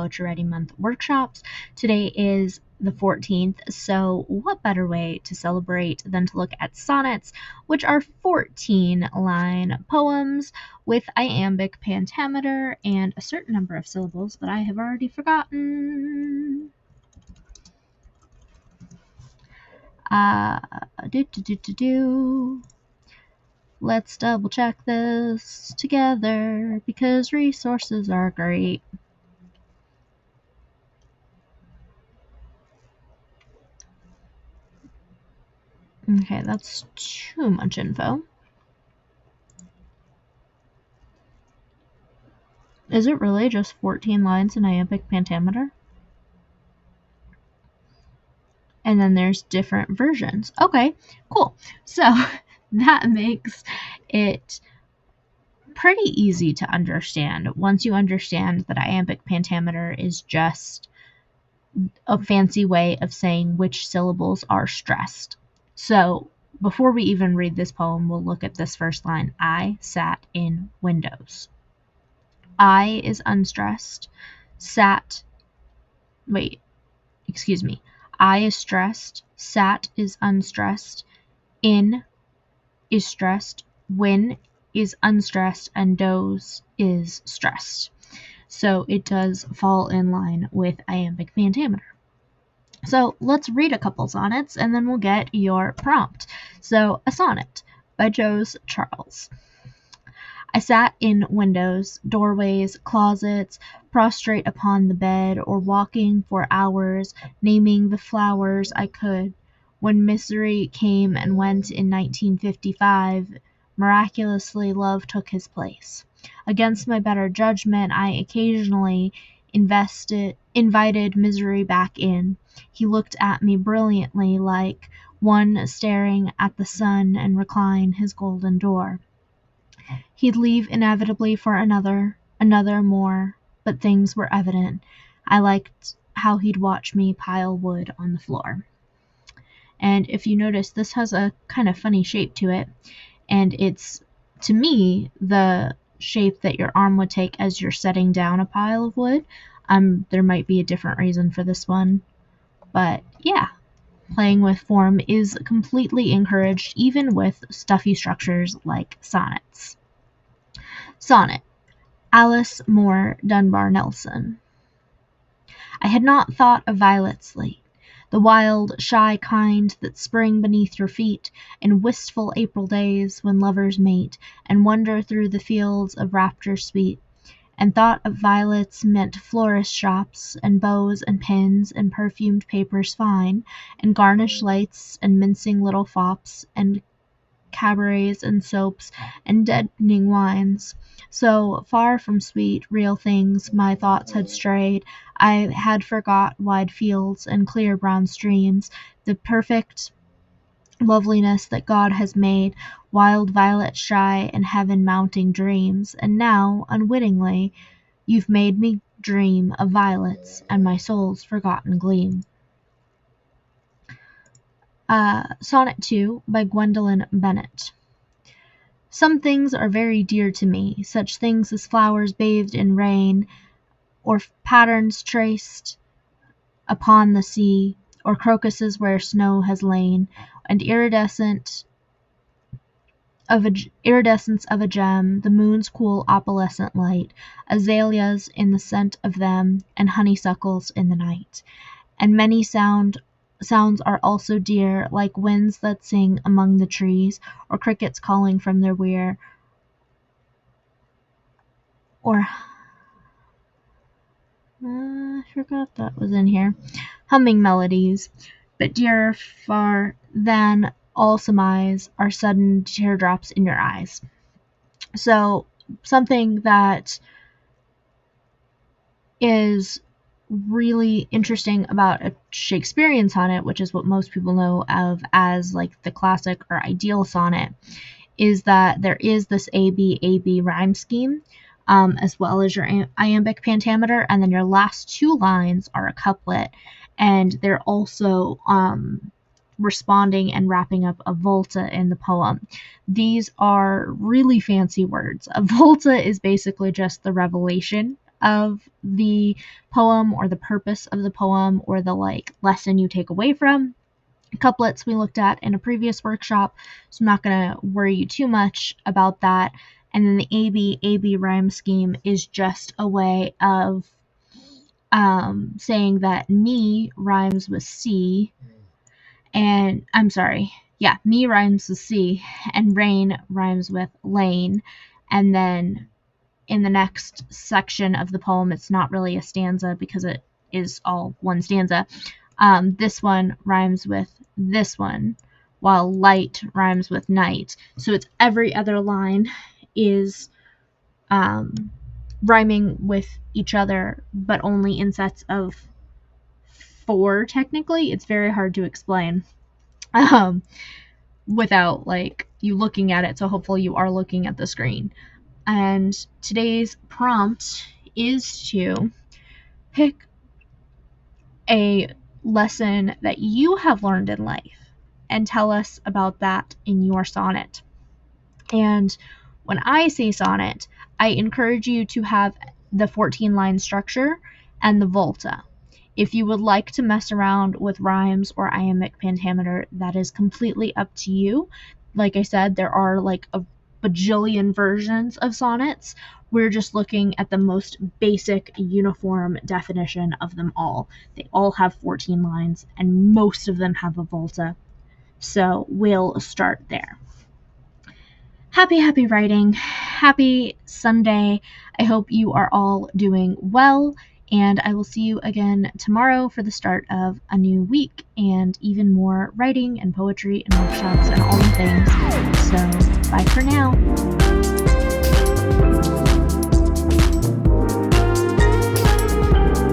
Poetry Writing Month workshops. Today is the 14th, so what better way to celebrate than to look at sonnets, which are 14-line poems with iambic pentameter and a certain number of syllables that I have already forgotten. Let's double check this together because resources are great. Okay, that's too much info. Is it really just 14 lines in iambic pentameter? And then there's different versions. Okay, cool. So that makes it pretty easy to understand once you understand that iambic pentameter is just a fancy way of saying which syllables are stressed. So before we even read this poem, we'll look at this first line. I sat in windows. I is unstressed. I is stressed. Sat is unstressed. In is stressed. Win is unstressed. And doze is stressed. So it does fall in line with iambic pentameter. So let's read a couple sonnets and then we'll get your prompt. So a sonnet by Jose Charles. I sat in windows, doorways, closets, prostrate upon the bed, or walking for hours, naming the flowers I could. When misery came and went in 1955, miraculously love took his place. Against my better judgment, I occasionally invited misery back in. He looked at me brilliantly like one staring at the sun and recline his golden door. He'd leave inevitably for another more, but things were evident. I liked how he'd watch me pile wood on the floor. And if you notice, this has a kind of funny shape to it, and it's, to me, the shape that your arm would take as you're setting down a pile of wood. There might be a different reason for this one, but yeah. Playing with form is completely encouraged, even with stuffy structures like sonnets. Sonnet, Alice Moore Dunbar Nelson. I had not thought of violets late, the wild, shy kind that spring beneath your feet in wistful April days when lovers mate and wander through the fields of rapture sweet, and thought of violets meant florist shops and bows and pins and perfumed papers fine and garnished lights and mincing little fops and cabarets and soaps and deadening wines. So far from sweet, real things my thoughts had strayed, I had forgot wide fields and clear brown streams, the perfect loveliness that God has made, wild violets shy and heaven-mounting dreams, and now, unwittingly, you've made me dream of violets and my soul's forgotten gleam. Sonnet 2 by Gwendolyn Bennett. Some things are very dear to me, such things as flowers bathed in rain, or patterns traced upon the sea, or crocuses where snow has lain, and iridescence of a gem, the moon's cool opalescent light, azaleas in the scent of them, and honeysuckles in the night. And many sounds are also dear, like winds that sing among the trees, or crickets calling from their weir, or I forgot that was in here. Humming melodies, but dearer far than all surmise are sudden teardrops in your eyes. So something that is really interesting about a Shakespearean sonnet, which is what most people know of as like the classic or ideal sonnet, is that there is this A-B rhyme scheme, as well as your iambic pentameter, and then your last two lines are a couplet, and they're also responding and wrapping up a volta in the poem. These are really fancy words. A volta is basically just the revelation of the poem or the purpose of the poem or the like lesson you take away from. Couplets we looked at in a previous workshop, so I'm not going to worry you too much about that. And then the AB rhyme scheme is just a way of saying that me rhymes with C, and I'm sorry, yeah, me rhymes with C, and rain rhymes with lane. And then in the next section of the poem, it's not really a stanza because it is all one stanza. This one rhymes with this one, while light rhymes with night. So it's every other line is rhyming with each other, but only in sets of 4 technically. It's very hard to explain without like you looking at it, so hopefully you are looking at the screen. And today's prompt is to pick a lesson that you have learned in life and tell us about that in your sonnet. And when I say sonnet, I encourage you to have the 14-line structure and the volta. If you would like to mess around with rhymes or iambic pentameter, that is completely up to you. Like I said, there are like a bajillion versions of sonnets. We're just looking at the most basic uniform definition of them all. They all have 14 lines and most of them have a volta. So we'll start there. Happy writing. Happy Sunday. I hope you are all doing well, and I will see you again tomorrow for the start of a new week and even more writing and poetry and workshops and all the things. So bye for now.